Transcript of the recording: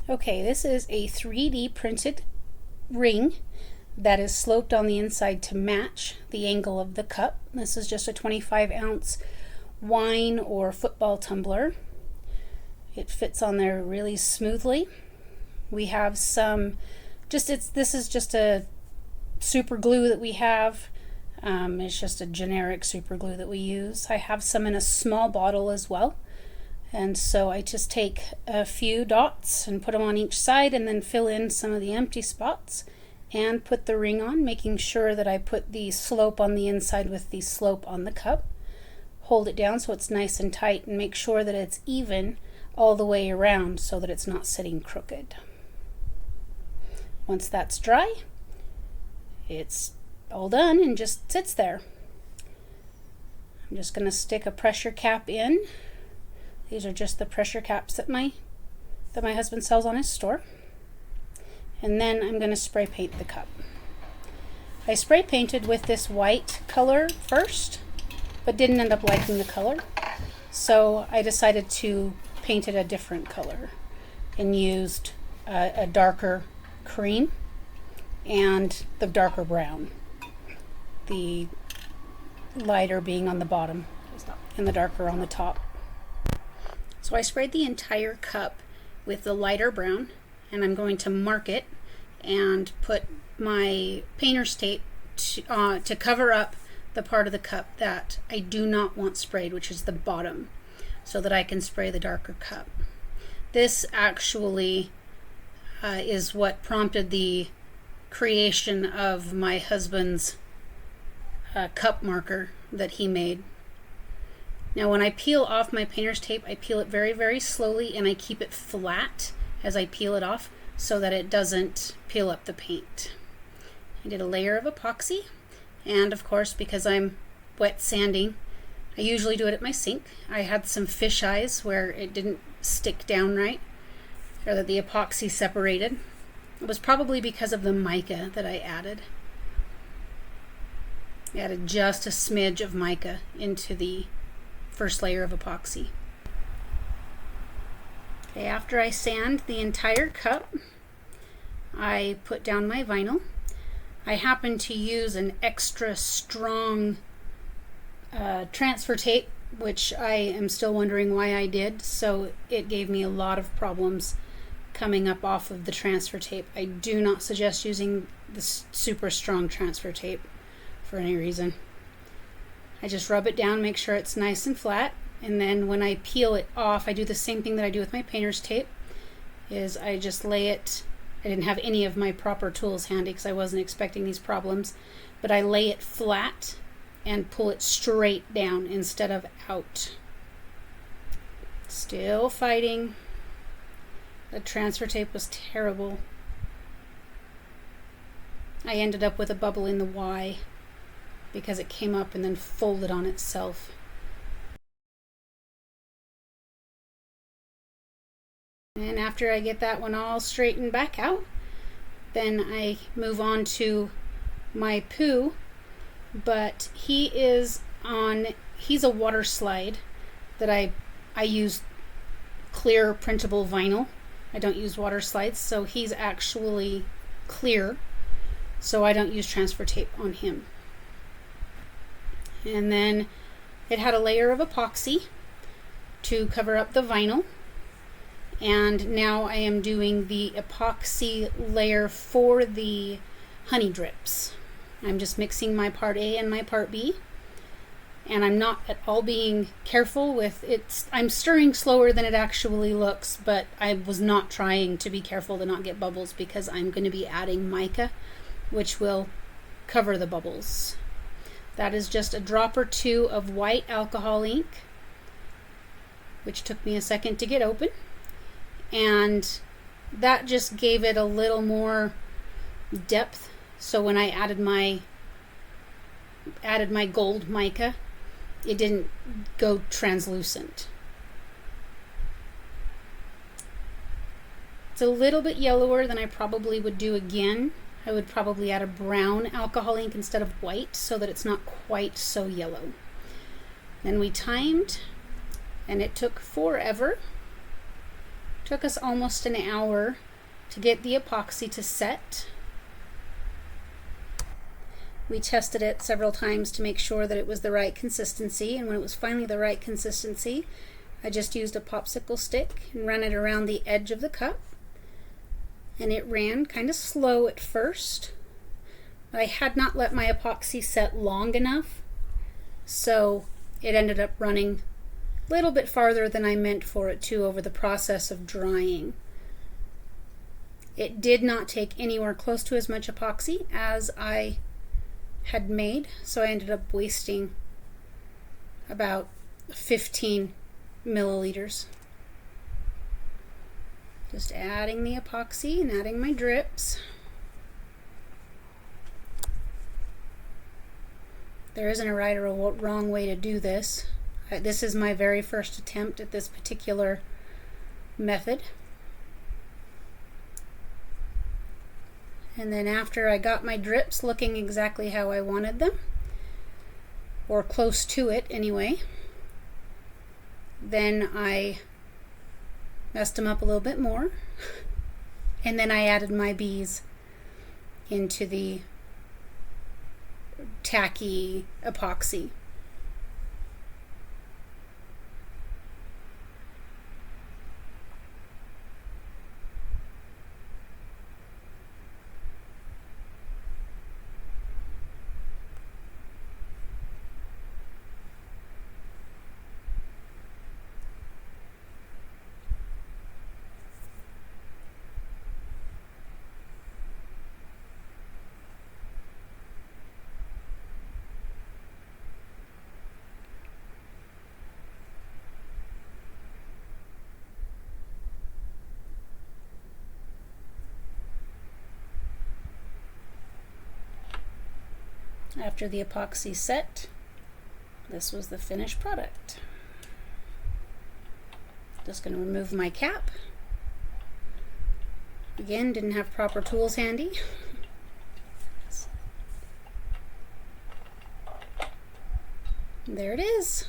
Okay, this is a 3D printed ring that is sloped on the inside to match the angle of the cup. This is just a 25-ounce wine or football tumbler. It fits on there really smoothly. We have some, this is just a super glue that we have. It's just a generic super glue that we use. I have some in a small bottle as well. And so I just take a few dots and put them on each side and then fill in some of the empty spots and put the ring on, making sure that I put the slope on the inside with the slope on the cup. Hold it down so it's nice and tight and make sure that it's even all the way around so that it's not sitting crooked. Once that's dry, it's all done and just sits there. I'm just going to stick a pressure cap in. These are just the pressure caps that my husband sells on his store. And then I'm going to spray paint the cup. I spray painted with this white color first, but didn't end up liking the color. So I decided to paint it a different color and used a darker cream and the darker brown. The lighter being on the bottom and the darker on the top. So I sprayed the entire cup with the lighter brown, and I'm going to mark it and put my painter's tape to cover up the part of the cup that I do not want sprayed, which is the bottom, so that I can spray the darker cup. This actually is what prompted the creation of my husband's cup marker that he made. Now when I peel off my painter's tape, I peel it very, very slowly and I keep it flat as I peel it off so that it doesn't peel up the paint. I did a layer of epoxy, and of course, because I'm wet sanding, I usually do it at my sink. I had some fish eyes where it didn't stick down right, or that the epoxy separated. It was probably because of the mica that I added. I added just a smidge of mica into the first layer of epoxy. Okay, after I sand the entire cup, I put down my vinyl. I happen to use an extra strong transfer tape, which I am still wondering why I did, so it gave me a lot of problems coming up off of the transfer tape. I do not suggest using the super strong transfer tape for any reason. I just rub it down, make sure it's nice and flat, and then when I peel it off, I do the same thing that I do with my painter's tape, is I just lay it, I didn't have any of my proper tools handy because I wasn't expecting these problems, but I lay it flat and pull it straight down instead of out. Still fighting. The transfer tape was terrible. I ended up with a bubble in the Y because it came up and then folded on itself. And after I get that one all straightened back out, then I move on to my Pooh, but he's a water slide that I use clear printable vinyl. I don't use water slides, so he's actually clear, so I don't use transfer tape on him. And then it had a layer of epoxy to cover up the vinyl, and now I am doing the epoxy layer for the honey drips. I'm just mixing my part A and my part B, and I'm not at all being careful with it. I'm stirring slower than it actually looks, but I was not trying to be careful to not get bubbles because I'm going to be adding mica, which will cover the bubbles. That is just a drop or two of white alcohol ink, which took me a second to get open, and that just gave it a little more depth. So when I added my gold mica, it didn't go translucent. It's a little bit yellower than I probably would do again. I would probably add a brown alcohol ink instead of white so that it's not quite so yellow. Then we timed, and it took forever. Took us almost an hour to get the epoxy to set. We tested it several times to make sure that it was the right consistency, and when it was finally the right consistency, I just used a popsicle stick and ran it around the edge of the cup. And it ran kind of slow at first. I had not let my epoxy set long enough, so it ended up running a little bit farther than I meant for it to over the process of drying. It did not take anywhere close to as much epoxy as I had made, so I ended up wasting about 15 milliliters. Just adding the epoxy and adding my drips. There isn't a right or a wrong way to do this. This is my very first attempt at this particular method. And then after I got my drips looking exactly how I wanted them, or close to it anyway, then I messed them up a little bit more, and then I added my bees into the tacky epoxy. After the epoxy set, this was the finished product. Just going to remove my cap. Again, didn't have proper tools handy. There it is.